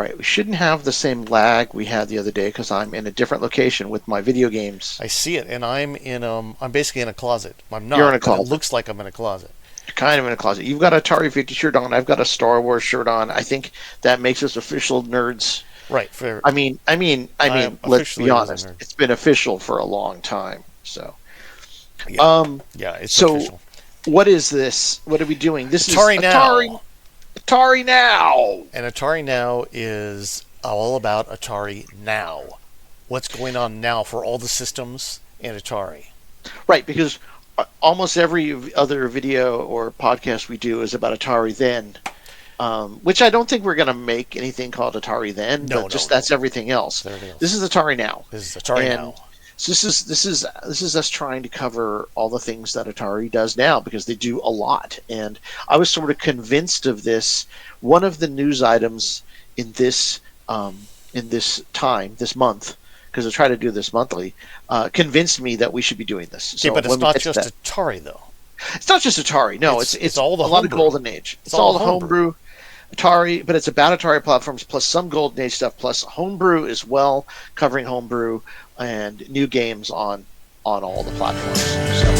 right, we shouldn't have the same lag we had the other day because I'm in a different location with my video games. I see it, and I'm basically in a closet. I'm not. You're in a But closet. it looks like I'm in a closet. You're kind of in a closet. You've got an Atari 50 shirt on. I've got a Star Wars shirt on. I think that makes us official nerds. Right. For I mean, let's be honest. nerd. It's been official for a long time. So, yeah, it's so official. what is this? What are we doing? This Atari is Now. Atari Now. And Atari Now is all about Atari Now. What's going on now for all the systems and Atari? Right, because almost every other video or podcast we do is about Atari Then, which I don't think we're going to make anything called Atari Then. No, that's everything else. This is Atari Now. This is Atari Now. So this is us trying to cover all the things that Atari does now because they do a lot. And I was sort of convinced of this. One of the news items in this month, because I try to do this monthly, convinced me that we should be doing this. So but it's not just Atari though. It's not just Atari. No, it's all the a lot of golden age. It's all the homebrew. Atari, but it's about Atari platforms plus some golden age stuff plus homebrew as well, covering homebrew and new games on all the platforms. So.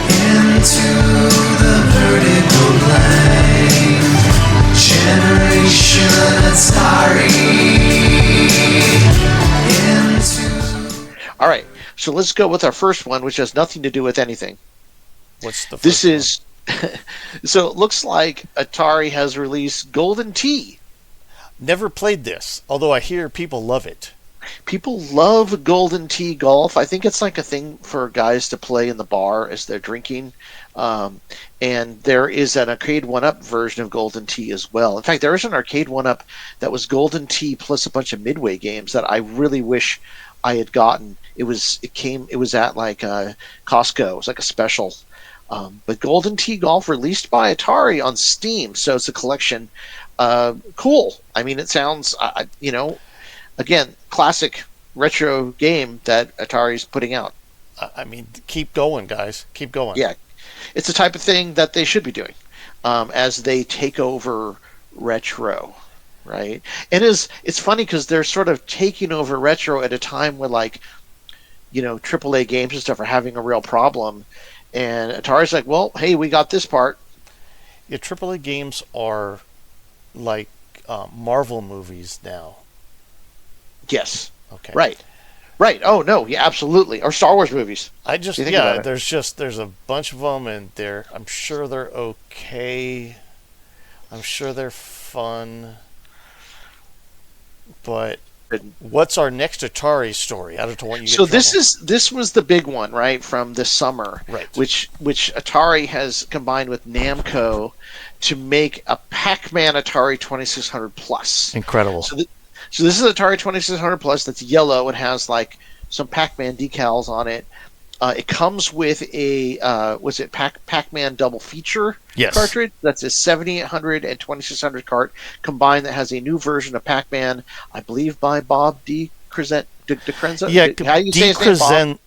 Into the vertical line, generation Atari. All right, so let's go with our first one, which has nothing to do with anything. What's the first This one? is so it looks like Atari has released Golden Tee. Never played this, although I hear people love it. People love Golden Tee golf. I think it's like a thing for guys to play in the bar as they're drinking. And there is an arcade 1-up version of Golden Tee as well. In fact, there is an arcade 1-up that was Golden Tee plus a bunch of Midway games that I really wish I had gotten. It was at like Costco. It was like a special. But Golden Tee Golf released by Atari on Steam, so it's a collection. Cool. I mean, it sounds, again, classic retro game that Atari's putting out. I mean, keep going, guys. Keep going. Yeah, it's the type of thing that they should be doing as they take over retro, right? And it's funny because they're sort of taking over retro at a time when, like, AAA games and stuff are having a real problem. And Atari's like, well, hey, we got this part. Yeah, AAA games are like Marvel movies now. Yes. Okay. Right. Oh no, yeah, absolutely. Or Star Wars movies. There's a bunch of them, and I'm sure they're okay. I'm sure they're fun. But what's our next Atari story? I don't know what you. So this was the big one, right, from this summer, right? Which Atari has combined with Namco to make a Pac-Man Atari 2600 Plus. Incredible. So this is Atari 2600 Plus that's yellow and has like some Pac-Man decals on it. It comes with a Pac-Man double feature cartridge. That's a 7800 and 2600 cart combined that has a new version of Pac-Man, I believe by Bob DiCrescenzo. Yeah, how you say his name, Bob?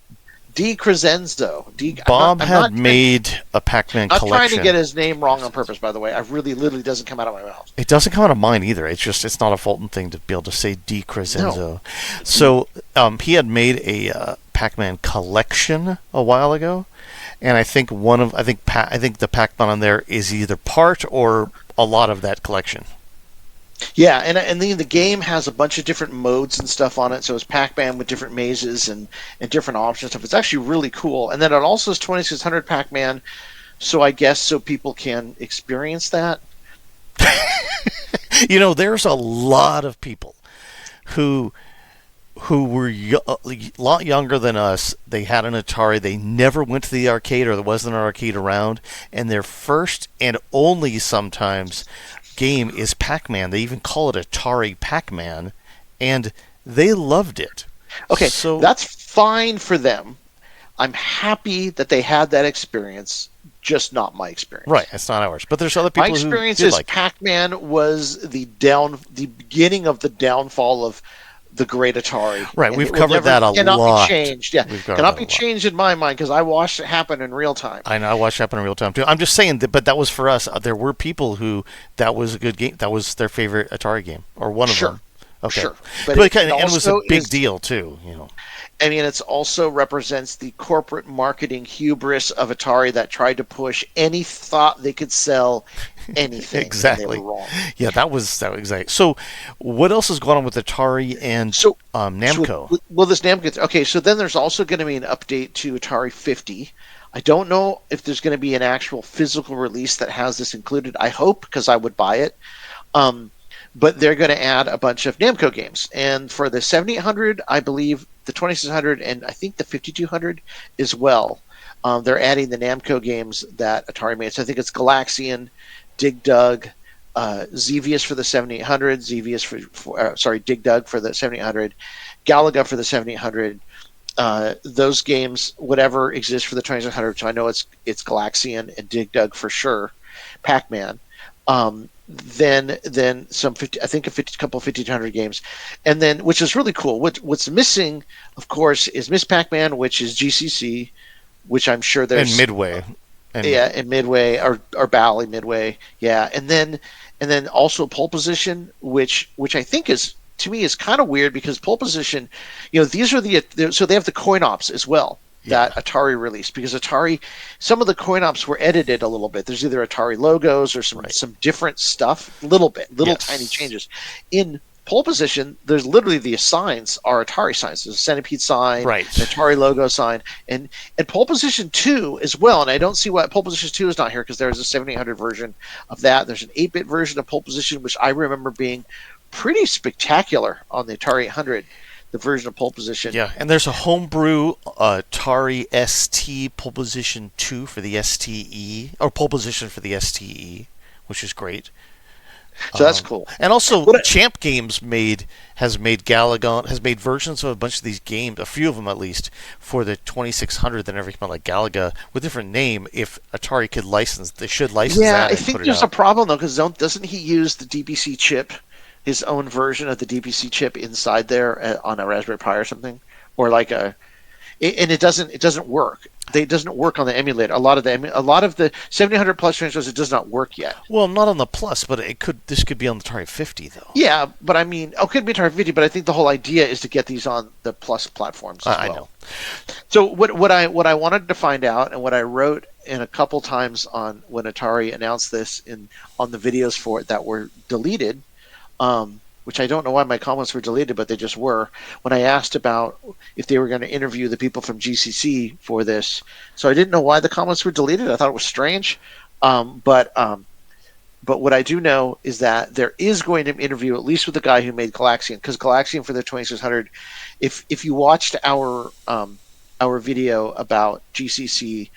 DiCrescenzo. Bob had made a Pac-Man collection. I'm trying to get his name wrong on purpose, by the way. I really literally doesn't come out of my mouth. It doesn't come out of mine either. It's not a Fulton thing to be able to say DiCrescenzo. No. So he had made a Pac-Man collection a while ago, and I think the Pac-Man on there is either part or a lot of that collection. Yeah, and the game has a bunch of different modes and stuff on it. So it's Pac-Man with different mazes and different options and stuff. It's actually really cool. And then it also is 2600 Pac-Man, so I guess so people can experience that. There's a lot of people who were a lot younger than us. They had an Atari. They never went to the arcade, or there wasn't an arcade around. And their first and only sometimes game is Pac-Man. They even call it Atari Pac-Man, and they loved it. Okay, so that's fine for them. I'm happy that they had that experience, just not my experience. Right, it's not ours. But there's other people my experience who did is like Pac-Man was the beginning of the downfall of the great Atari. Right, And we've it will covered that a cannot lot. be changed. Yeah, We've covered cannot that be a lot. changed in my mind because I watched it happen in real time. I know, I watched it happen in real time too. I'm just saying that, but that was for us. There were people who that was a good game. That was their favorite Atari game, or one of Sure. them. Okay, Sure, but but and it was a also big is- deal too. You know, I mean, it also represents the corporate marketing hubris of Atari that tried to push any thought they could sell anything. and exactly. they were wrong. Yeah, that was exactly. So, what else is going on with Atari and So, Namco? well, this Namco. Okay, so then there's also going to be an update to Atari 50. I don't know if there's going to be an actual physical release that has this included. I hope, because I would buy it. But they're going to add a bunch of Namco games. And for the 7800, I believe the 2600 and I think the 5200 as well, they're adding the Namco games that Atari made. So I think it's Galaxian, Dig Dug, Xevious for the 7800, Xevious Dig Dug for the 7800, Galaga for the 7800. Those games, whatever exists for the 2600, so I know it's Galaxian and Dig Dug for sure, Pac-Man. Then some 50, I think couple 1500 games, and then which is really cool. What's missing, of course, is Miss Pac-Man, which is GCC, which I'm sure there's And Midway. and Midway or Bally Midway, yeah, and then also Pole Position, which I think is to me is kind of weird because Pole Position, these are so they have the coin ops as well. That Atari released because some of the coin ops were edited a little bit. There's either Atari logos or some different stuff, little tiny changes. In Pole Position, there's literally the signs are Atari signs. There's a centipede sign, Right. an Atari logo sign, and Pole Position 2 as well. And I don't see why Pole Position 2 is not here because there's a 7800 version of that. There's an 8-bit version of Pole Position, which I remember being pretty spectacular on the Atari 800. The version of Pole Position. Yeah, and there's a Homebrew Atari ST Pole Position 2 for the STE, or Pole Position for the STE, which is great. So that's cool. And also, Champ Games has made versions of a bunch of these games, a few of them at least, for the 2600 that never came out, like Galaga, with a different name. If Atari could license, they should license that. Yeah, I and think put it there's a out. problem though, because doesn't he use the DPC chip? His own version of the DPC chip inside there on a Raspberry Pi or something, or and it doesn't work. It doesn't work on the emulator. A lot of the 700 plus transistors, it does not work yet. Well, not on the Plus, but this could be on the Atari 50 though. Yeah, but I mean, it could be Atari 50, but I think the whole idea is to get these on the Plus platforms as well. I know. So what I wanted to find out, and what I wrote in a couple times on when Atari announced this on the videos for it that were deleted. Which I don't know why my comments were deleted, but they just were, when I asked about if they were going to interview the people from GCC for this. So I didn't know why the comments were deleted. I thought it was strange. But what I do know is that there is going to be an interview, at least with the guy who made Galaxian, because Galaxian for the 2600, if you watched our video about GCC,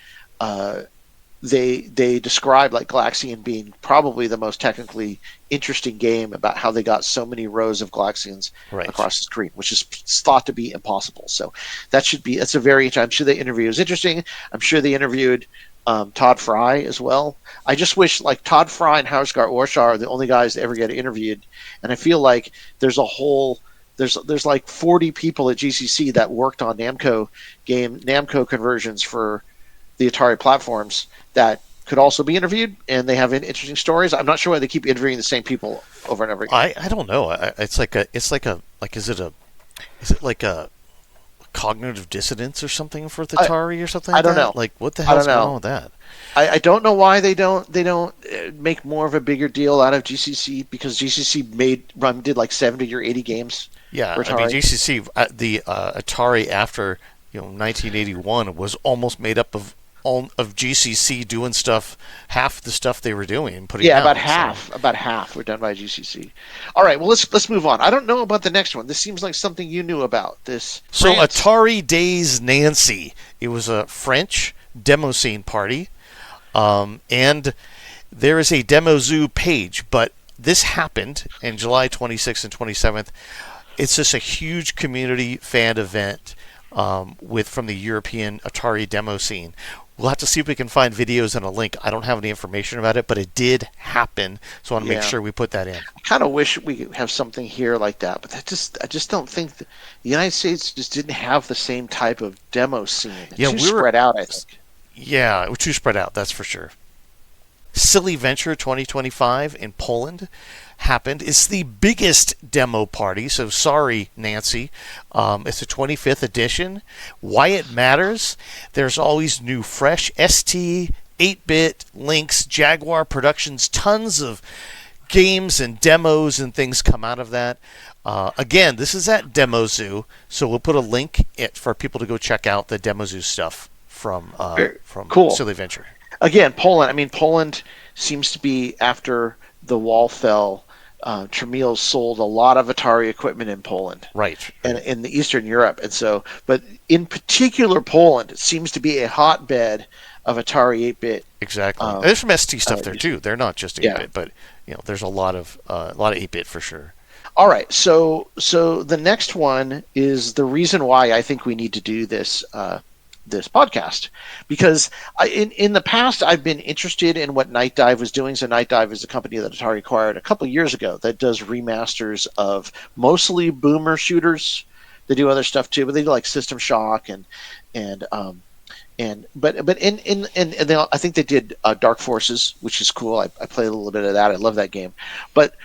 they describe like Galaxian being probably the most technically interesting game about how they got so many rows of Galaxians across the screen, which is thought to be impossible. So that's a very I'm sure the interview was interesting. I'm sure they interviewed Todd Fry as well. I just wish like Todd Fry and Hauser Orshaw are the only guys that ever get interviewed, and I feel like there's like 40 people at GCC that worked on Namco conversions for the Atari platforms that could also be interviewed, and they have interesting stories. I'm not sure why they keep interviewing the same people over and over again. I don't know. Is it like a cognitive dissonance or something for the Atari or something? I like don't that? know. Like what the hell's going on with that? I don't know why they don't make more of a bigger deal out of GCC, because GCC did like 70 or 80 games. Yeah, for I mean Atari. GCC, the Atari after 1981 was almost made up of GCC doing stuff, half the stuff they were doing and putting out. About half were done by GCC. All right, well let's move on. I don't know about the next one. This seems like something you knew about. This So France. Atari Days Nancy. It was a French demo scene party, and there is a Demo Zoo page. But this happened in July 26th and 27th. It's just a huge community fan event. from the European Atari demo scene. We'll have to see if we can find videos and a link. I don't have any information about it, but it did happen. So I want to make sure we put that in. I kind of wish we could have something here like that, but I just don't think the United States just didn't have the same type of demo scene. Yeah, we were spread out, I think. Yeah, we're too spread out, that's for sure. Silly Venture 2025 in Poland happened. It's the biggest demo party, so sorry, Nancy. It's the 25th edition. Why it matters? There's always new, fresh ST, 8-bit, Lynx, Jaguar Productions, tons of games and demos and things come out of that. Again, this is at Demo Zoo, so we'll put a link for people to go check out the Demo Zoo stuff from cool. Silly Venture. Again, Poland. I mean, Poland seems to be, after the wall fell, Tramiel sold a lot of Atari equipment in Poland, right, and in the Eastern Europe, and so, but in particular, Poland, it seems to be a hotbed of Atari 8-bit. Exactly. There's some ST stuff there too. They're not just 8-bit, but there's a lot of 8-bit for sure. All right, so the next one is the reason why I think we need to do this podcast, because in the past I've been interested in what Nightdive was doing. So Nightdive is a company that Atari acquired a couple of years ago that does remasters of mostly boomer shooters. They do other stuff too, but they do like System Shock and I think they did Dark Forces, which is cool. I played a little bit of that. I love that game, but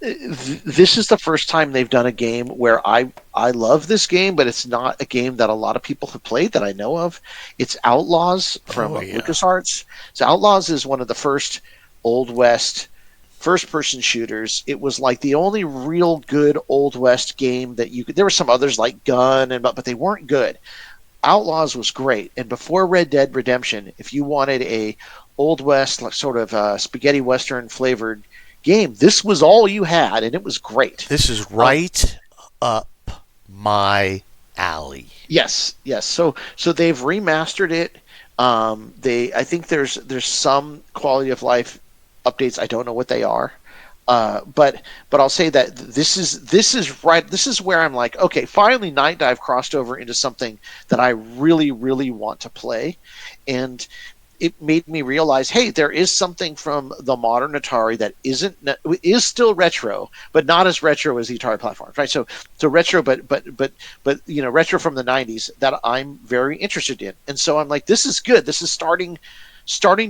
this is the first time they've done a game where I love this game, but it's not a game that a lot of people have played that I know of. It's Outlaws from LucasArts. So Outlaws is one of the first Old West first-person shooters. It was like the only real good Old West game that you could. There were some others like Gun, but they weren't good. Outlaws was great, and before Red Dead Redemption, if you wanted a Old West, like sort of spaghetti western flavored game, this was all you had, and it was great. This is right up my alley. Yes. So they've remastered it. I think there's some quality of life updates. I don't know what they are. But I'll say that this is right. This is where I'm like, okay, finally Nightdive crossed over into something that I really, really want to play, and it made me realize, hey, there is something from the modern Atari that is still retro, but not as retro as the Atari platforms, right? So retro, but retro from the '90s that I'm very interested in, and so I'm like, this is good. This is starting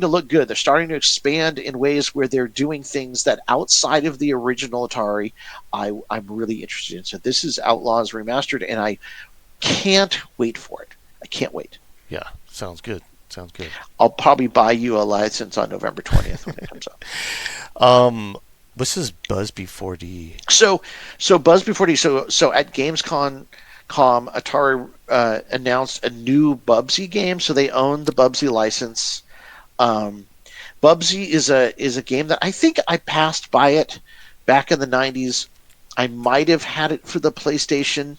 to look good. They're starting to expand in ways where they're doing things that outside of the original Atari, I'm really interested in. So this is Outlaws Remastered, and I can't wait for it. I can't wait. Yeah, sounds good. I'll probably buy you a license on November 20th when it comes up. This is Busby 4D. So Busby 4D. So at Gamescom, Atari announced a new Bubsy game. So they own the Bubsy license. Bubsy is a game that I think I passed by it back in the 90s. I might have had it for the PlayStation,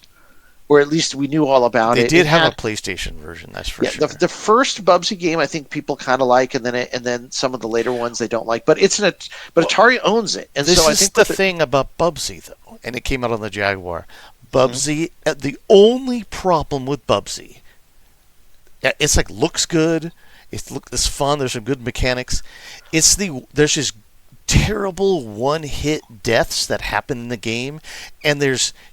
or at least we knew all about it. They did have a PlayStation version, that's for sure. The first Bubsy game I think people kind of like, and then some of the later ones they don't like. But Atari owns it, and this so I is think the thing about Bubsy though, and it came out on the Jaguar. Bubsy, the only problem with Bubsy, it's like looks good, it's fun. There's some good mechanics. There's just terrible one-hit deaths that happen in the game, and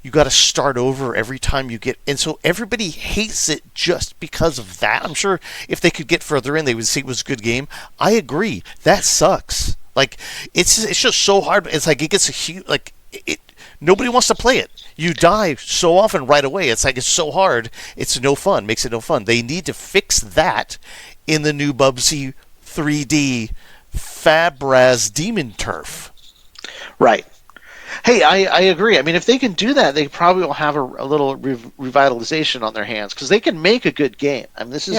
you got to start over every time you get, and so everybody hates it just because of that. I'm sure if they could get further in, they would see it was a good game. I agree, that sucks. Like it's just so hard. It's like it gets a huge nobody wants to play it. You die so often right away. It's like it's so hard. It's no fun. Makes it no fun. They need to fix that in the new Bubsy 3D Fabraz Demon Turf. Right. Hey, I agree. I mean, if they can do that, they probably will have a little revitalization on their hands, because they can make a good game. I mean, this is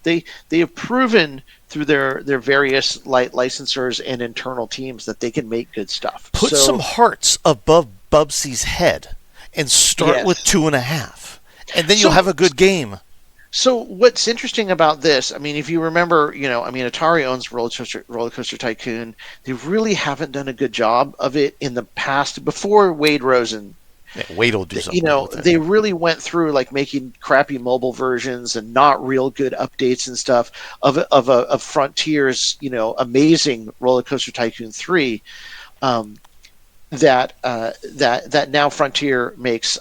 they have proven through their various licensors and internal teams that they can make good stuff. Put some hearts above Bubsy's head and start with 2.5, and then you'll have a good game. So what's interesting about this, I mean, if you remember, Atari owns Roller Coaster Tycoon. They really haven't done a good job of it in the past. Before Wade Rosen Yeah, wait till do something you know, with it. they really went through like making crappy mobile versions and not real good updates and stuff of Frontier's, you know, amazing Roller Coaster Tycoon 3. Um, that now Frontier makes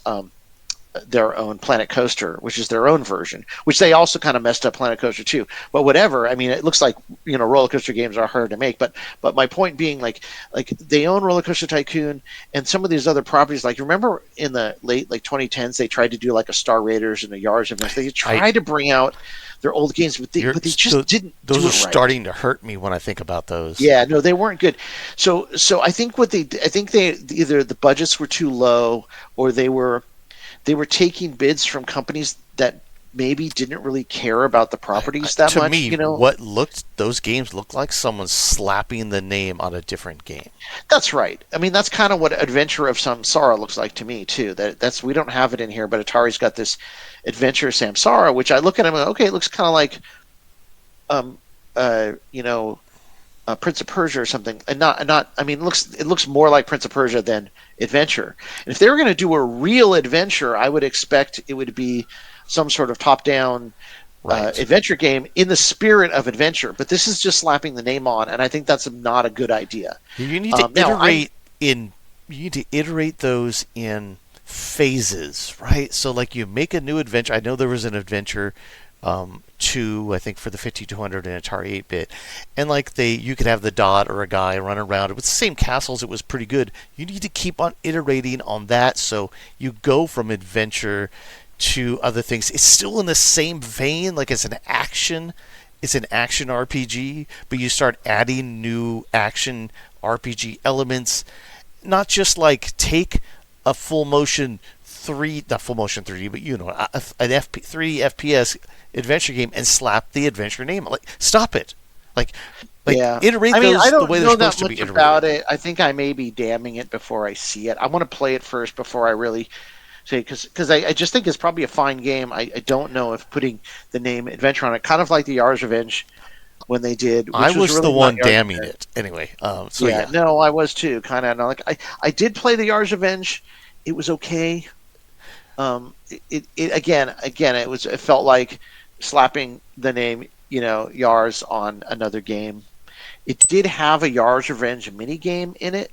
their own Planet Coaster, which is their own version, which they also kind of messed up Planet Coaster too. But whatever. I mean, it looks like, you know, roller coaster games are hard to make. But my point being, like they own Roller Coaster Tycoon and some of these other properties. Like, remember in the late like 2010s, they tried to do like a Star Raiders and a Yards event. They tried to bring out their old games, but they just didn't. Those do are it right. starting to hurt me when I think about those. Yeah, no, they weren't good. So I think they either the budgets were too low or they were taking bids from companies that maybe didn't really care about the properties that much. To me, you know, those games look like someone slapping the name on a different game. that's right. I mean, that's kind of what Adventure of Samsara looks like to me too. That's we don't have it in here, but Atari's got this Adventure of Samsara, which I look at and I'm like, okay, it looks kind of like, you know, Prince of Persia or something, and not. I mean, it looks more like Prince of Persia than Adventure. And if they were going to do a real adventure, I would expect it would be some sort of top-down adventure game in the spirit of adventure. But this is just slapping the name on, and I think that's not a good idea. You need to iterate those in phases, right? So, like, you make a new adventure. I know there was an adventure. 2, I think, for the 5200 and Atari 8-bit, and like you could have the Dot or a guy run around. It was the same castles. It was pretty good. You need to keep on iterating on that, so you go from adventure to other things. It's still in the same vein, like it's an action RPG, but you start adding new action RPG elements. Not just like take a full motion 3D, but you know, an 3D FPS adventure game and slap the adventure name. Like, stop it. Like Yeah. iterate I mean, those I the don't way they're know supposed that to be much iterated. about it. I think I may be damning it before I see it. I want to play it first before I really say, because I just think it's probably a fine game. I don't know if putting the name Adventure on it, kind of like the Yars Revenge when they did. Which I was really the one not Yars damning Revenge. it anyway. No, I was too. Kind of like I did play the Yars Revenge. It was okay. It again, it felt like slapping the name, you know, Yars on another game. It did have a Yars Revenge mini game in it.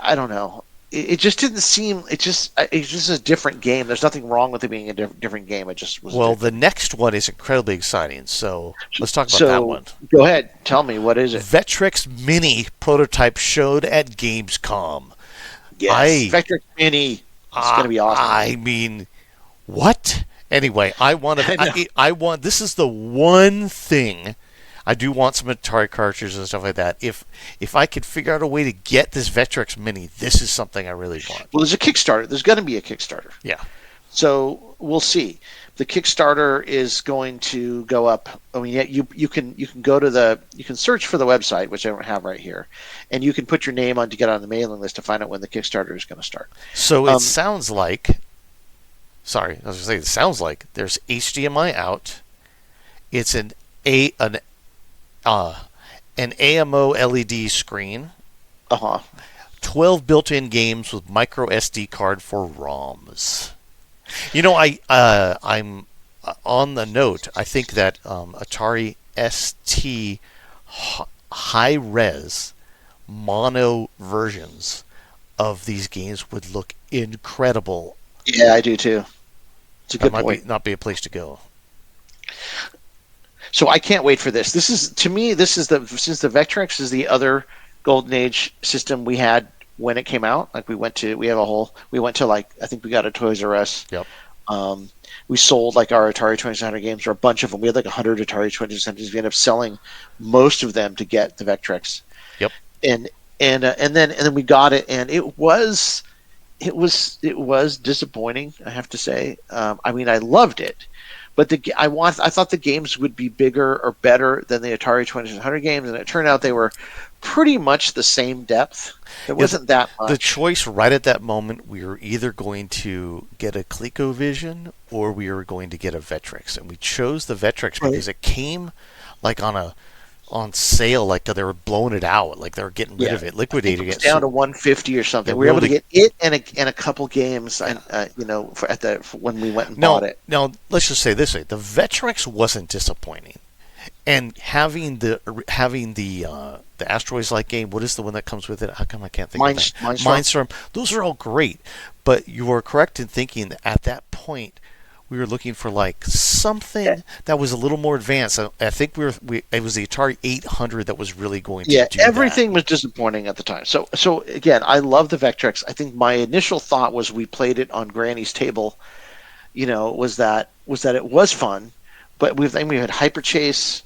I don't know. It just didn't seem. It's just a different game. There's nothing wrong with it being a different game. It just was. Well, the next one is incredibly exciting. So let's talk about that one. Go ahead. Tell me, what is it? Vectrex Mini prototype showed at Gamescom. Yes, Vectrex Mini. It's going to be awesome. I mean, what? Anyway, I want. This is the one thing. I do want some Atari cartridges and stuff like that. If I could figure out a way to get this Vectrex Mini, this is something I really want. Well, there's a Kickstarter. There's going to be a Kickstarter. Yeah. So we'll see. The Kickstarter is going to go up. I mean, you can go to you can search for the website, which I don't have right here, and you can put your name on to get on the mailing list to find out when the Kickstarter is going to start. So it sounds like. Sorry, I was going to say it sounds like there's HDMI out. It's an AMO LED screen. 12 built-in games with micro SD card for ROMs. You know, I'm on the note. I think that Atari ST high-res mono versions of these games would look incredible. Yeah, I do too. It's a good point. Not be a place to go. So I can't wait for this. This is, to me, since the Vectrex is the other Golden Age system we had when it came out. Like we went to like, I think we got a Toys R Us. Yep. We sold like our Atari 2600 games, or a bunch of them. We had like 100 Atari 2600s. We ended up selling most of them to get the Vectrex. Yep. And then we got it, and it was disappointing, I have to say. I mean, I loved it, but I thought the games would be bigger or better than the Atari 2600 games, and it turned out they were pretty much the same depth. It wasn't that much. The choice right at that moment, we were either going to get a ColecoVision or we were going to get a Vectrex, and we chose the Vectrex because it came like on a on sale, like they were blowing it out, like they were getting rid of it, liquidating it was it. down to 150 or something. Yeah, we were able to really- get it and a couple games, and when we went and bought it. Now, let's just say this way: the Vectrex wasn't disappointing, and having the Asteroids-like game. What is the one that comes with it? How come I can't think of that? Mindstorm. Those are all great, but you were correct in thinking that at that point we were looking for like something that was a little more advanced. I think it was the Atari 800 that was really going to do everything that. was disappointing at the time. So again, I love the Vectrex. I think my initial thought was we played it on Granny's table. Was that it was fun, but we had Hyper Chase,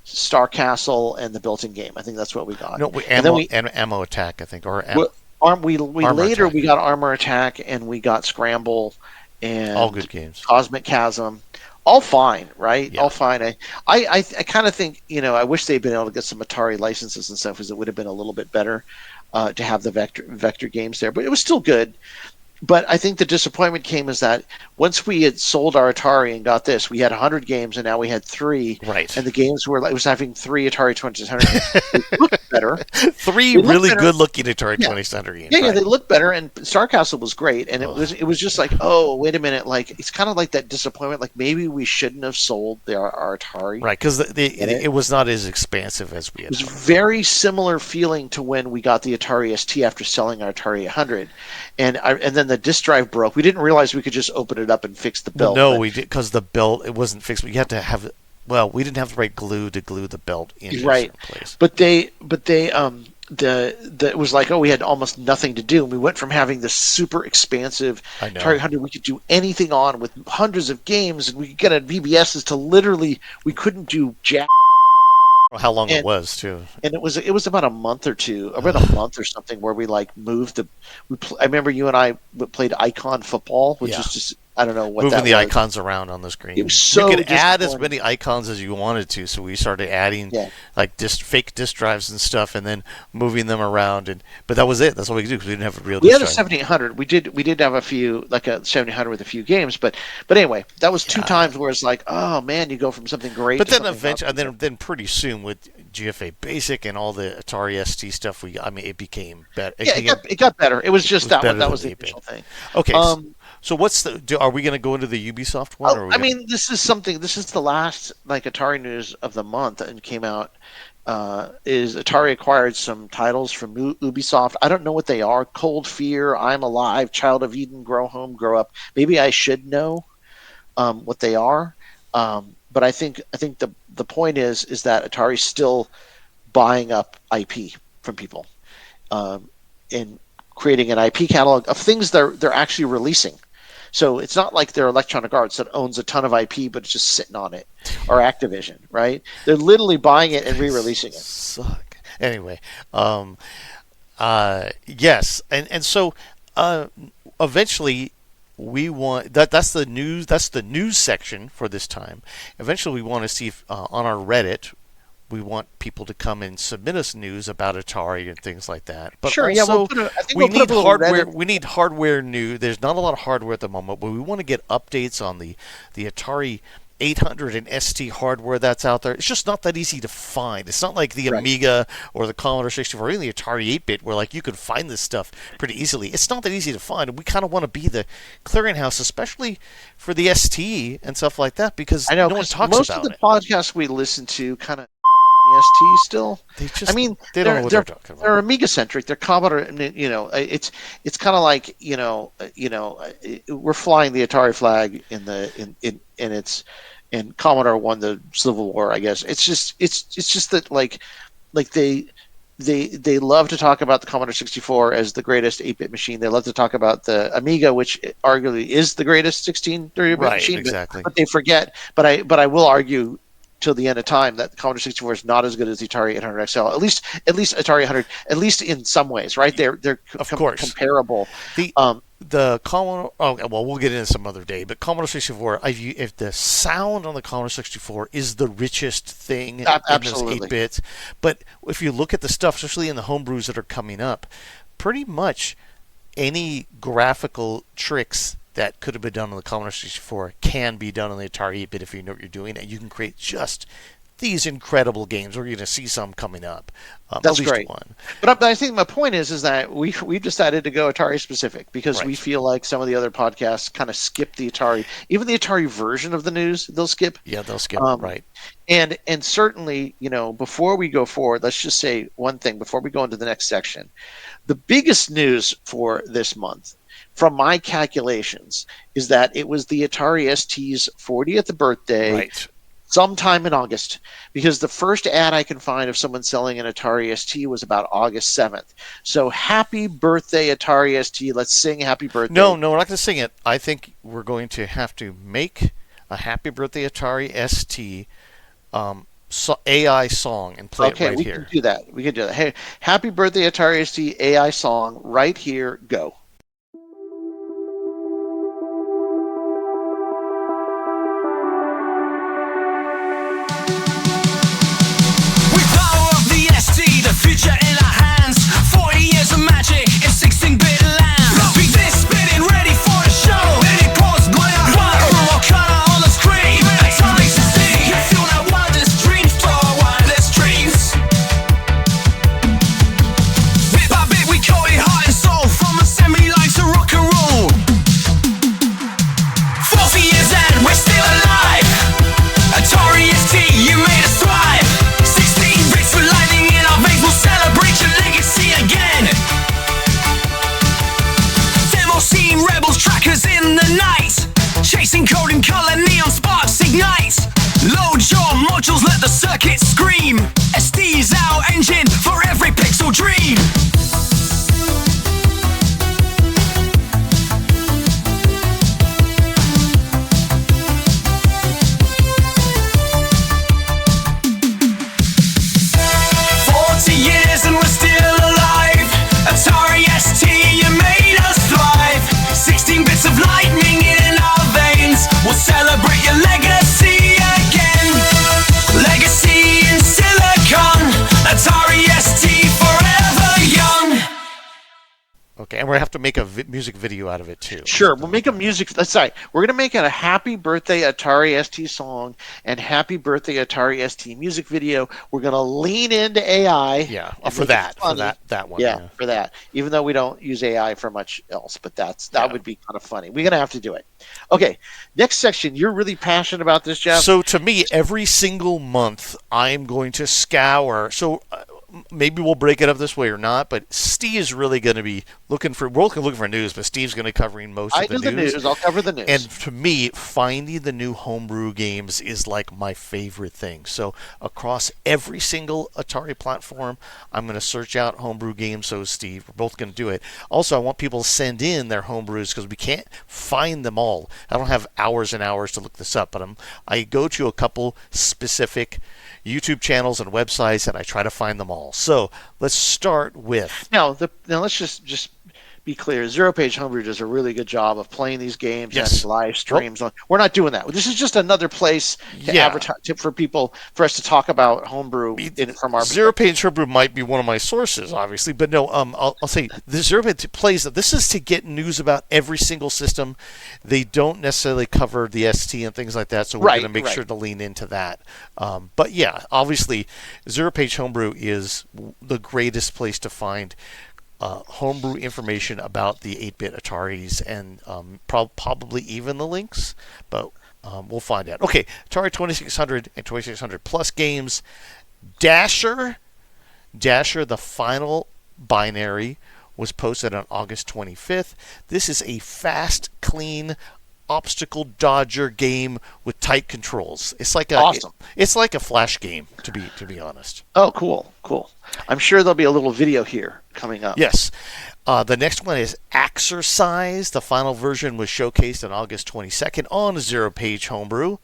Star Castle, and the built-in game. I think that's what we got. No, Ammo Attack, I think, or we got Armor Attack, and we got Scramble, and all good games. Cosmic Chasm, all fine, right? Yeah. All fine. I kind of think I wish they'd been able to get some Atari licenses and stuff, because it would have been a little bit better to have the vector games there. But it was still good. But I think the disappointment came is that once we had sold our Atari and got this, we had 100 games, and now we had 3. Right. And the games were it was having 3 Atari 2600 games. They looked better. 3 really good-looking Atari 2600 games. Yeah, they looked better, and Star Castle was great. And it was just like, oh, wait a minute, like it's kind of like that disappointment. Like maybe we shouldn't have sold our Atari. Right, because it was not as expansive as we had. It was very similar feeling to when we got the Atari ST after selling our Atari 800, and then the disk drive broke. We didn't realize we could just open it up and fix the belt. No, we did, because the belt, it wasn't fixed. We had to have, we didn't have the right glue to glue the belt in a certain place. But they it was like, we had almost nothing to do. And we went from having this super expansive Atari 800 we could do anything on with hundreds of games, and we could get on VBSs to literally we couldn't do jack. How long it was too, and it was about a month or two, about a month or something, where we like moved I remember you and I played Icon Football, which is just I don't know what moving that the was. icons around on the screen. It was so you could add as many icons as you wanted to, so we started adding like fake disk drives and stuff, and then moving them around. But that was it. That's all we could do, because we didn't have a real. We disk had a drive. 7800. We did have a few, like a 7800 with a few games, but anyway, that was 2 times where it's like, oh man, you go from something great. But to then eventually, then pretty soon with GFA Basic and all the Atari ST stuff, it became better. It got better. It was just that was the 8-bit. initial thing. Okay. So are we going to go into the Ubisoft one? This is the last Atari news of the month, and came out. Is Atari acquired some titles from Ubisoft? I don't know what they are. Cold Fear, I'm Alive, Child of Eden, Grow Home, Grow Up. Maybe I should know what they are. But I think the point is that Atari's still buying up IP from people, and creating an IP catalog of things they're actually releasing. So it's not like they're Electronic Arts that owns a ton of IP, but it's just sitting on it, or Activision, right? They're literally buying it and re-releasing it. Suck. Anyway, yes, and so eventually we want that's the news. That's the news section for this time. Eventually, we want to see if on our Reddit. We want people to come and submit us news about Atari and things like that. But sure, also, we need hardware. We need hardware new. There's not a lot of hardware at the moment, but we want to get updates on the Atari 800 and ST hardware that's out there. It's just not that easy to find. It's not like the Amiga or the Commodore 64 or even the Atari 8-bit, where you could find this stuff pretty easily. It's not that easy to find, and we kind of want to be the clearinghouse, especially for the ST and stuff like that, because no one talks about it. Most of the podcasts we listen to kind of ST still. They don't know what they're talking about. They're Amiga centric. They're Commodore. It's kind of like we're flying the Atari flag and Commodore won the Civil War. I guess it's just that they love to talk about the Commodore 64 as the greatest 8-bit machine. They love to talk about the Amiga, which arguably is the greatest 16-bit machine. Exactly. But they forget. But I will argue till the end of time that the Commodore 64 is not as good as the Atari 800 XL. At least Atari 800, at least in some ways, right? They're of course comparable. The Commodore. Oh well, we'll get into some other day. But Commodore 64, if the sound on the Commodore 64 is the richest thing in those 8 bits, but if you look at the stuff, especially in the homebrews that are coming up, pretty much any graphical tricks that could have been done on the Commodore 64 can be done on the Atari 8-bit if you know what you're doing, and you can create just these incredible games. We're going to see some coming up. That's at least great. one. But I think my point is that we've decided to go Atari specific because we Right. feel like some of the other podcasts kind of skip the Atari, even the Atari version of the news, they'll skip. Yeah, they'll skip. Right. And certainly, before we go forward, let's just say one thing before we go into the next section. The biggest news for this month, from my calculations, is that it was the Atari ST's 40th birthday. Right. Sometime in August, because the first ad I can find of someone selling an Atari ST was about August 7th. So happy birthday, Atari ST. Let's sing happy birthday. No, we're not going to sing it. I think we're going to have to make a happy birthday Atari ST AI song and play it right we here. can do that. We can do that. Hey, happy birthday, Atari ST AI song right here. Go. The future in our hands, 40 years of magic in 16-bit land. Beat this spinning, ready for the show. Any pause, glare, one color on the screen. Atari ST, you feel that wildest dreams for wildest dreams. Bit by bit we code it heart and soul, from assembly line to rock and roll. 40 years and we're still alive. Atari ST, you made us thrive. 16 bits for lightning in our veins, we'll celebrate your legacy again. Demo scene, rebels, trackers in the night, chasing code and color, neon sparks ignite. Load your modules, let the circuit scream. ST's our engine for every pixel dream. And we're still alive. Atari ST, you made us thrive. 16 bits of lightning in our veins, we'll celebrate your legacy again. Legacy in silicon, Atari ST forever young. Okay, and we're going to have to make a music video out of it too. Sure, we'll make a music. That's right. We're going to make it a happy birthday Atari ST song and happy birthday Atari ST music video. We're going to lean into AI. Yeah, and for make it that funny. that one. Yeah, for that. Even though we don't use AI for much else, but that would be kind of funny. We're going to have to do it. Okay, next section. You're really passionate about this, Jeff. So to me, every single month, I'm going to scour. So maybe we'll break it up this way or not, but Steve is really going to be looking for. We're looking for news, but Steve's going to be covering most of the news. I do the news. I'll cover the news. And to me, finding the new homebrew games is like my favorite thing. So across every single Atari platform, I'm going to search out homebrew games. So Steve, we're both going to do it. Also, I want people to send in their homebrews because we can't find them all. I don't have hours and hours to look this up, but I go to a couple specific YouTube channels and websites, and I try to find them all. So let's start with now let's just be clear. Zero Page Homebrew does a really good job of playing these games and having live streams. We're not doing that. This is just another place to advertise for people, for us to talk about homebrew from our Zero Page Homebrew might be one of my sources, obviously, but no. I'll say the Zero Page plays. This is to get news about every single system. They don't necessarily cover the ST and things like that, so we're going to make sure to lean into that. But yeah, obviously, Zero Page Homebrew is the greatest place to find homebrew information about the 8-bit Ataris and probably even the Lynx, but we'll find out. Okay, Atari 2600 and 2600 Plus games. Dasher, the final binary, was posted on August 25th. This is a fast, clean obstacle dodger game with tight controls. It's like it's like a flash game, to be honest. Oh, cool. I'm sure there'll be a little video here coming up. Yes. The next one is Axercise. The final version was showcased on August 22nd on Zero Page Homebrew.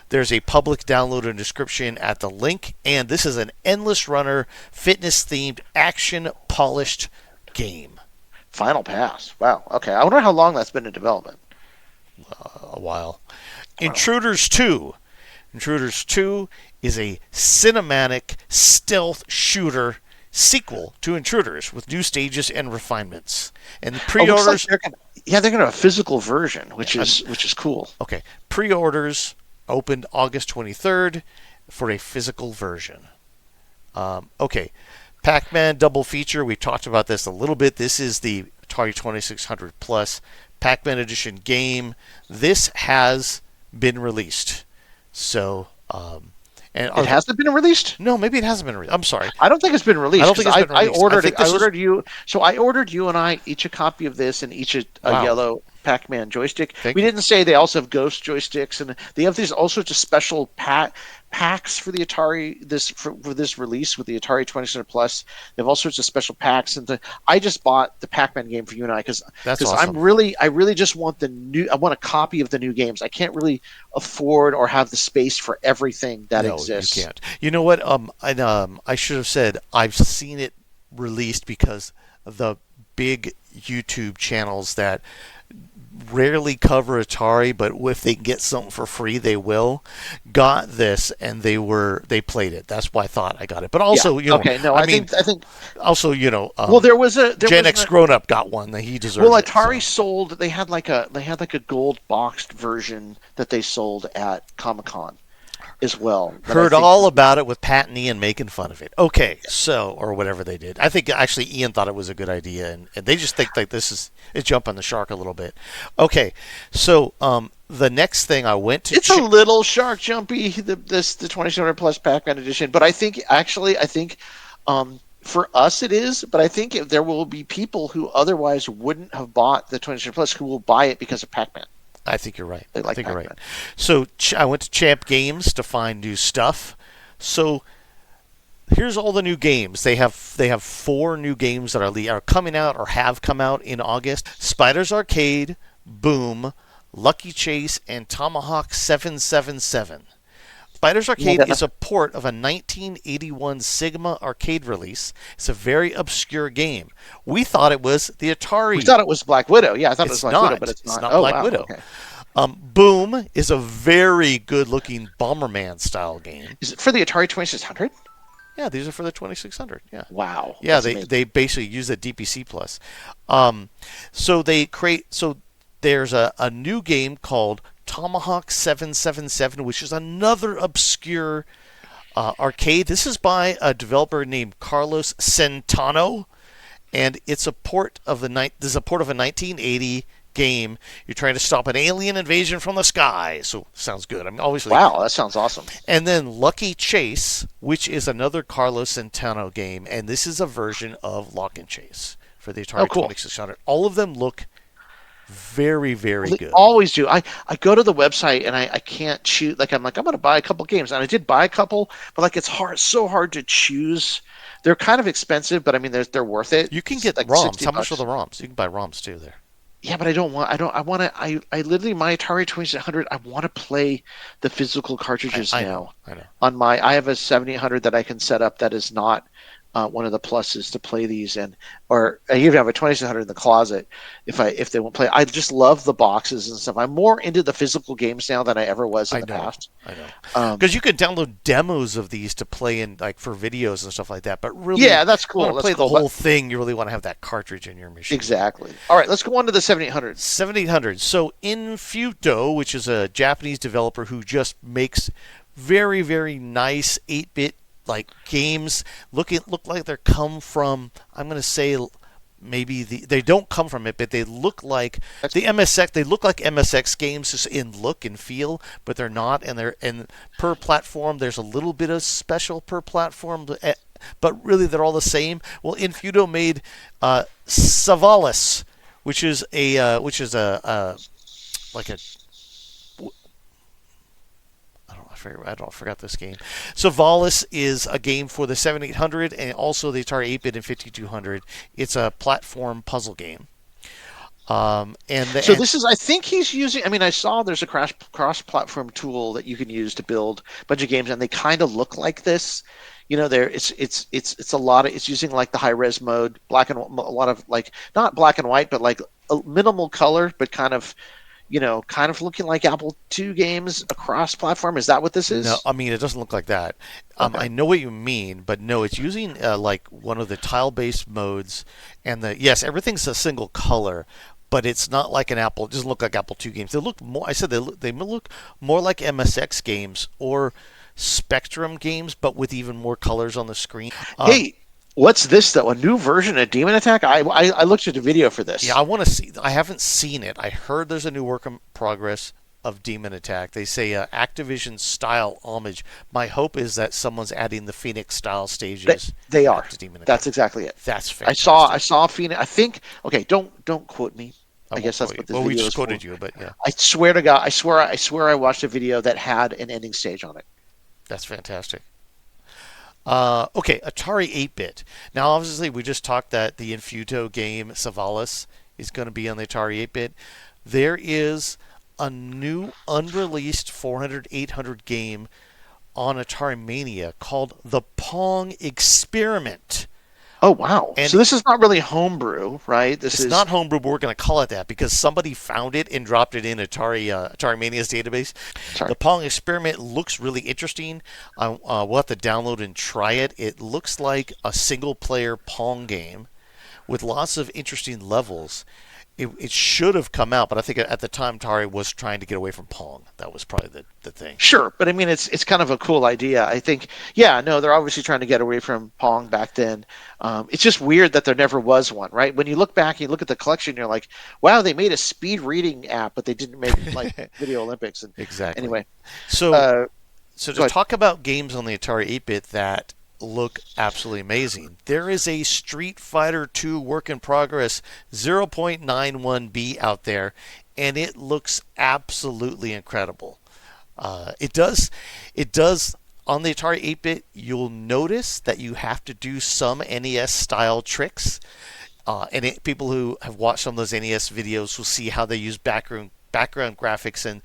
There's a public download and description at the link, and this is an endless runner, fitness-themed, action-polished game. Final pass. Wow. Okay. I wonder how long that's been in development. A while. Intruders 2. Intruders 2 is a cinematic stealth shooter sequel to Intruders with new stages and refinements. And pre-orders. They're going to have a physical version, which is cool. Okay. Pre-orders opened August 23rd. for a physical version. Okay, Pac-Man double feature. We talked about this a little bit. This is the Atari 2600 Plus Pac-Man Edition game. This has been released. So, and it hasn't been released? No, maybe it hasn't been released. I'm sorry. I don't think it's been released. I don't think it's been released. I ordered you and I each a copy of this and each a yellow Pac-Man joystick. We didn't say they also have Ghost joysticks, and they have these all sorts of special packs for the Atari for this release with the Atari 2600 Plus. They have all sorts of special packs, and I just bought the Pac-Man game for you and I because awesome. I really just want I want a copy of the new games. I can't really afford or have the space for everything that exists. You can't. You know what? I should have said I've seen it released because the big YouTube channels that rarely cover Atari, but if they can get something for free, they will. Got this, and they played it. That's why I thought I got it. But also, I think also, there was Gen X Grown Up got one that he deserved. Well, Atari sold. They had like a gold boxed version that they sold at Comic-Con as well. Heard all about it with Pat and Ian making fun of it. Okay, so, or whatever they did. I think actually Ian thought it was a good idea, and they just think like it's jumping the shark a little bit. Okay, so the next thing I went to... It's a little shark jumpy, the 2700 Plus Pac-Man edition, but I think for us it is, but I think there will be people who otherwise wouldn't have bought the 2700 Plus who will buy it because of Pac-Man. I think you're right. I think you're right. So I went to Champ Games to find new stuff. So here's all the new games. They have 4 new games that are coming out or have come out in August. Spider's Arcade, Boom, Lucky Chase, and Tomahawk 777. Spider's Arcade is a port of a 1981 Sigma arcade release. It's a very obscure game. We thought it was the Atari. We thought it was Black Widow. Yeah, I thought it was Black Widow, but it's not. It's not Black Widow. Okay. Boom is a very good-looking Bomberman style game. Is it for the Atari 2600? Yeah, these are for the 2600. Yeah. Wow. Yeah, they basically use the DPC plus. So there's a new game called Tomahawk 777, which is another obscure arcade. This is by a developer named Carlos Centano, and it's a port of a 1980 game. You're trying to stop an alien invasion from the sky. So sounds good. I mean, obviously. Wow, that sounds awesome. And then Lucky Chase, which is another Carlos Centano game, and this is a version of Lock and Chase for the Atari 2600. All of them look very, very good. They always do. I go to the website and I can't choose. Like I'm going to buy a couple games, and I did buy a couple, but like it's so hard to choose. They're kind of expensive, but I mean they're worth it. You can get like ROMs. How much are the ROMs? You can buy ROMs too there. Yeah, but I literally my Atari 2600. I want to play the physical cartridges now. I know. I have a 7800 that I can set up that is not one of the pluses to play these, or I even have a 2600 in the closet if they won't play. I just love the boxes and stuff. I'm more into the physical games now than I ever was in the past. I know. Because you can download demos of these to play in, like for videos and stuff like that. But really, yeah, that's cool. To play the whole thing, you really want to have that cartridge in your machine. Exactly. All right, let's go on to the 7800. 7800. So Infuto, which is a Japanese developer who just makes very, very nice 8-bit like games look like they come from, I'm going to say maybe they don't come from it, but they look like the MSX. They look like MSX games just in look and feel, but they're not. And per platform, there's a little bit of special per platform, but really they're all the same. Well, Infuto made Savalis, which is a I forgot this game. So Valis is a game for the 7800 and also the Atari 8-bit and 5200. It's a platform puzzle game. This is, I think he's using, I mean, I saw there's a cross-platform tool that you can use to build a bunch of games, and they kind of look like this. You know, it's a lot of, it's using like the high-res mode, black and a lot of like, not black and white, but like a minimal color, but kind of looking like Apple II games across platform. Is that what this is? No, I mean, it doesn't look like that. Okay. I know what you mean, but no, it's using like one of the tile-based modes, and everything's a single color, but it's not like an Apple. It doesn't look like Apple II games. They look more. I said they look more like MSX games or Spectrum games, but with even more colors on the screen. Hey, what's this though? A new version of Demon Attack? I looked at the video for this. Yeah, I want to see. I haven't seen it. I heard there's a new work in progress of Demon Attack. They say Activision style homage. My hope is that someone's adding the Phoenix style stages. They are. To Demon Attack. That's exactly it. That's fantastic. I saw Phoenix. I think. Okay, don't quote me. I guess that's what this video we just is quoted for. you, but yeah. I swear to God, I swear I watched a video that had an ending stage on it. That's fantastic. Okay, Atari 8-bit. Now, obviously, we just talked that the Infuto game, Savalas, is going to be on the Atari 8-bit. There is a new unreleased 400-800 game on Atari Mania called the Pong Experiment. Oh, wow. And so this is not really homebrew, right? It's not homebrew, but we're going to call it that because somebody found it and dropped it in Atari Mania's database. Sorry. The Pong Experiment looks really interesting. We'll have to download and try it. It looks like a single-player Pong game with lots of interesting levels. It should have come out, but I think at the time Atari was trying to get away from Pong. That was probably the thing. Sure, but I mean, it's kind of a cool idea. I think, yeah, no, they're obviously trying to get away from Pong back then. It's just weird that there never was one, right? When you look back, you look at the collection, you're like, wow, they made a speed reading app, but they didn't make like Video Olympics. And exactly. Anyway, so to talk about games on the Atari 8-bit that look absolutely amazing. There is a Street Fighter 2 work in progress 0.91B out there, and it looks absolutely incredible. It does on the Atari 8-bit. You'll notice that you have to do some NES style tricks, and people who have watched some of those NES videos will see how they use background graphics and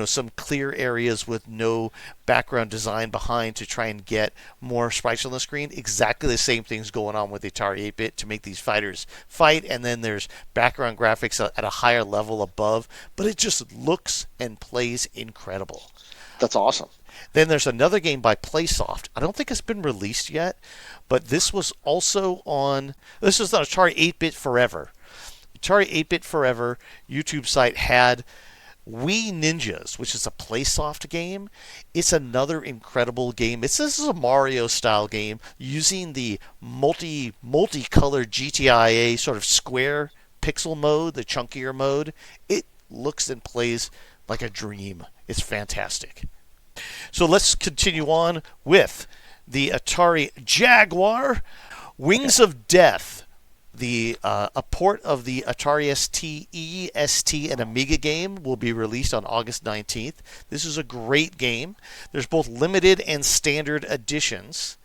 some clear areas with no background design behind to try and get more sprites on the screen. Exactly the same things going on with the Atari 8-bit to make these fighters fight, and then there's background graphics at a higher level above, but it just looks and plays incredible. That's awesome. Then there's another game by Playsoft. I don't think it's been released yet, but this was also on Atari 8-bit Forever. Atari 8-bit Forever YouTube site had Wii Ninjas, which is a Playsoft game. It's another incredible game. This is a Mario style game using the multicolored GTIA sort of square pixel mode, the chunkier mode. It looks and plays like a dream. It's fantastic. So let's continue on with the Atari Jaguar, Wings of Death. A port of the Atari ST, ST, and Amiga game will be released on August 19th. This is a great game. There's both limited and standard editions.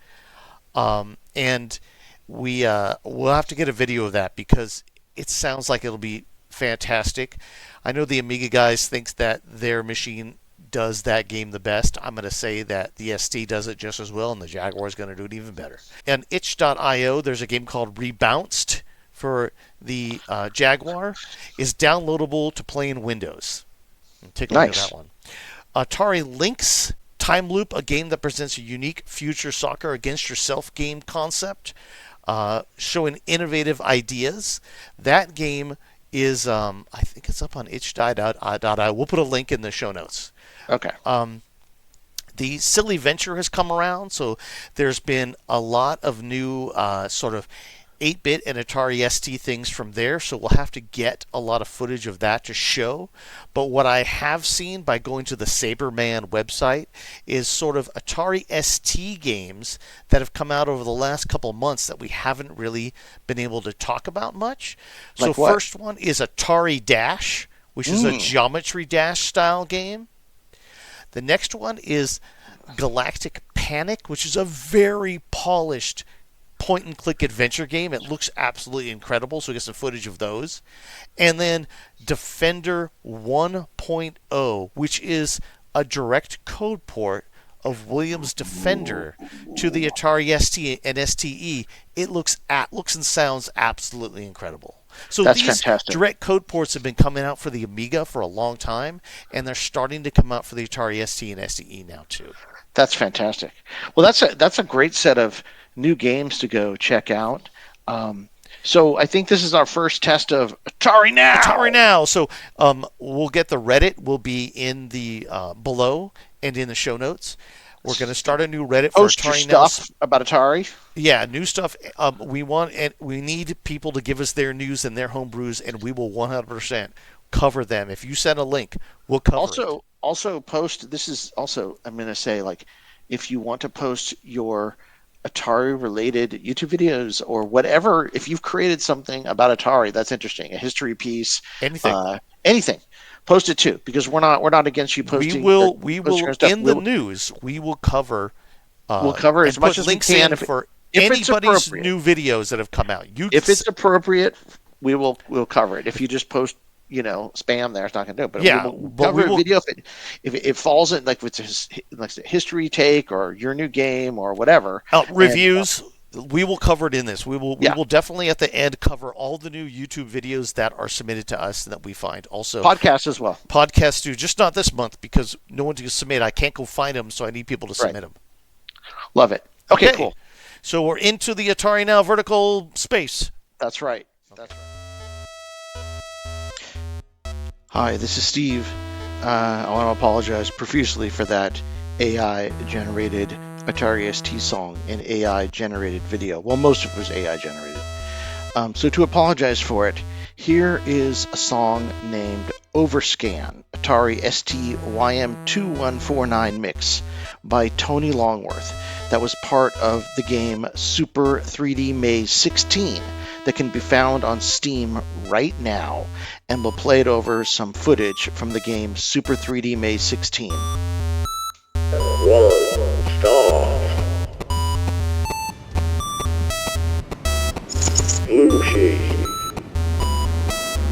And we'll have to get a video of that because it sounds like it'll be fantastic. I know the Amiga guys thinks that their machine does that game the best. I'm going to say that the ST does it just as well, and the Jaguar is going to do it even better. And itch.io, there's a game called Rebounced for the Jaguar. Is downloadable to play in Windows. Take a look at that one. Atari Lynx Timeloop, a game that presents a unique future soccer against yourself game concept, showing innovative ideas. That game is, I think it's up on itch.io. We'll put a link in the show notes. Okay. The Silly Venture has come around, so there's been a lot of new sort of 8-bit and Atari ST things from there, so we'll have to get a lot of footage of that to show. But what I have seen by going to the Saberman website is sort of Atari ST games that have come out over the last couple months that we haven't really been able to talk about much. So like what? First one is Atari Dash, which is a Geometry Dash style game. The next one is Galactic Panic, which is a very polished point-and-click adventure game. It looks absolutely incredible, so we get some footage of those. And then Defender 1.0, which is a direct code port of Williams Defender to the Atari ST and STE. It looks and sounds absolutely incredible. So That's these fantastic. direct code ports have been coming out for the Amiga for a long time, and they're starting to come out for the Atari ST and STE now too. That's fantastic. Well, that's a great set of new games to go check out. So I think this is our first test of Atari Now. Atari Now. So we'll get the Reddit will be in the below and in the show notes. We're going to start a new Reddit for Post your Atari now. stuff about Atari. Yeah, new stuff. We need people to give us their news and their homebrews, and we will 100% cover them. If you send a link, we'll cover it. Also post. This is also, I'm going to say, like, if you want to post your Atari-related YouTube videos or whatever, if you've created something about Atari that's interesting, a history piece, anything, post it too, because we're not against you posting. We will in the news. We will cover. We'll cover as much as we can for anybody's new videos that have come out. If it's appropriate, we'll cover it. If you just post, spam there, it's not going to do it. But we'll cover a video if it falls in, like, with like a history take or your new game or whatever. Reviews. We will cover it in this. We will definitely at the end cover all the new YouTube videos that are submitted to us and that we find. Also, podcasts as well. Podcasts too, just not this month because no one can submit. I can't go find them, so I need people to submit them. Love it. Okay, cool. So we're into the Atari Now vertical space. That's right. Hi, this is Steve. I want to apologize profusely for that AI-generated Atari ST song and AI-generated video. Well, most of it was AI-generated. So to apologize for it, here is a song named Overscan, Atari ST YM2149 mix by Tony Longworth. That was part of the game Super 3D Maze 16 that can be found on Steam right now, and we'll play it over some footage from the game Super 3D Maze 16. 1 start. Blue sheet.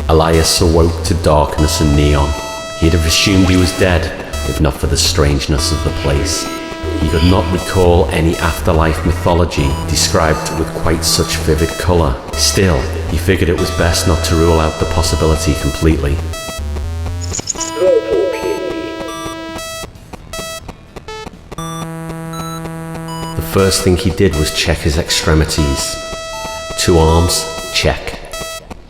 Elias awoke to darkness and neon. He'd have assumed he was dead, if not for the strangeness of the place. He could not recall any afterlife mythology described with quite such vivid colour. Still, he figured it was best not to rule out the possibility completely. Purple key. The first thing he did was check his extremities. 2 arms, check.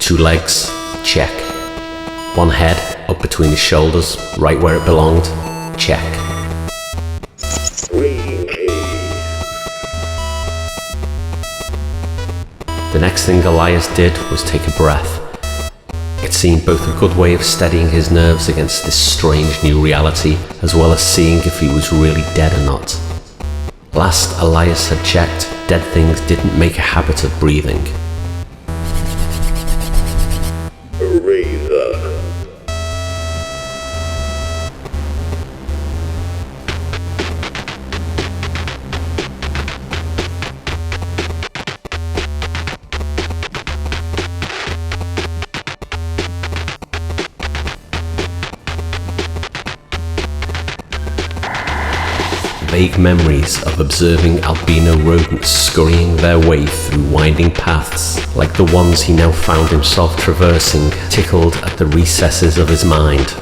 2 legs, check. 1 head up between his shoulders, right where it belonged, check. Green key. The next thing Elias did was take a breath. It seemed both a good way of steadying his nerves against this strange new reality, as well as seeing if he was really dead or not. Last Elias had checked, dead things didn't make a habit of breathing. Eraser. Vague memories of observing albino rodents scurrying their way through winding paths, like the ones he now found himself traversing, tickled at the recesses of his mind.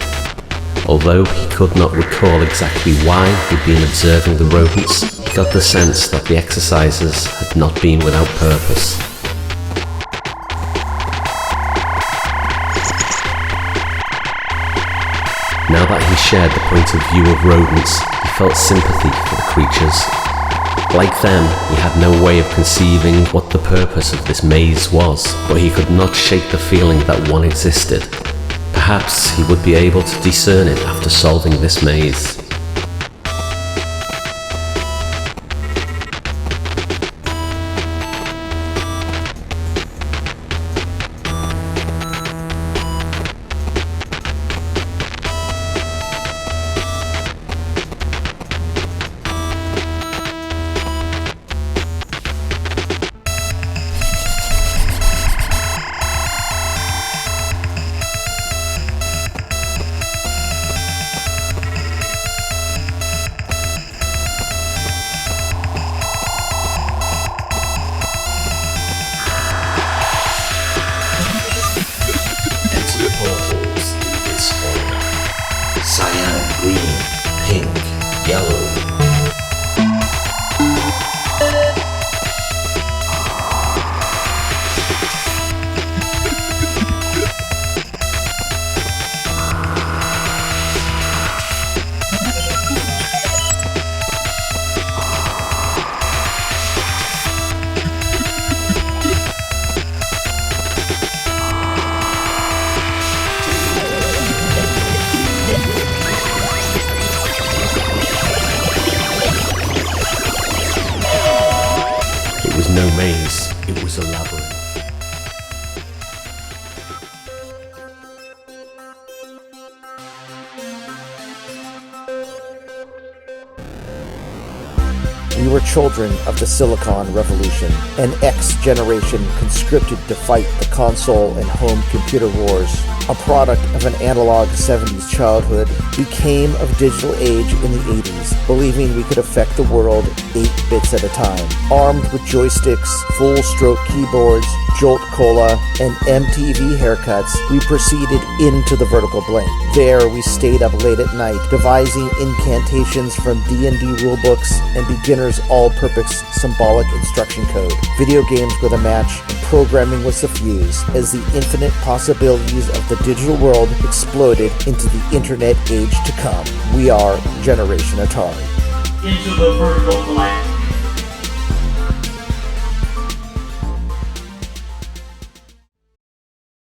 Although he could not recall exactly why he'd been observing the rodents, he got the sense that the exercises had not been without purpose. Now that he shared the point of view of rodents, he felt sympathy for the creatures. Like them, he had no way of conceiving what the purpose of this maze was, but he could not shake the feeling that one existed. Perhaps he would be able to discern it after solving this maze. We were children of the Silicon Revolution, an X generation conscripted to fight the console and home computer wars. A product of an analog 70s childhood, we came of digital age in the 80s, believing we could affect the world 8 bits at a time. Armed with joysticks, full-stroke keyboards, Jolt Cola, and MTV haircuts, we proceeded into the vertical blank. There, we stayed up late at night, devising incantations from D&D rulebooks and beginner's all-purpose symbolic instruction code. Video games were the match, and programming was the fuse, as the infinite possibilities of the digital world exploded into the internet age to come. We are Generation Atari. Into the vertical blank.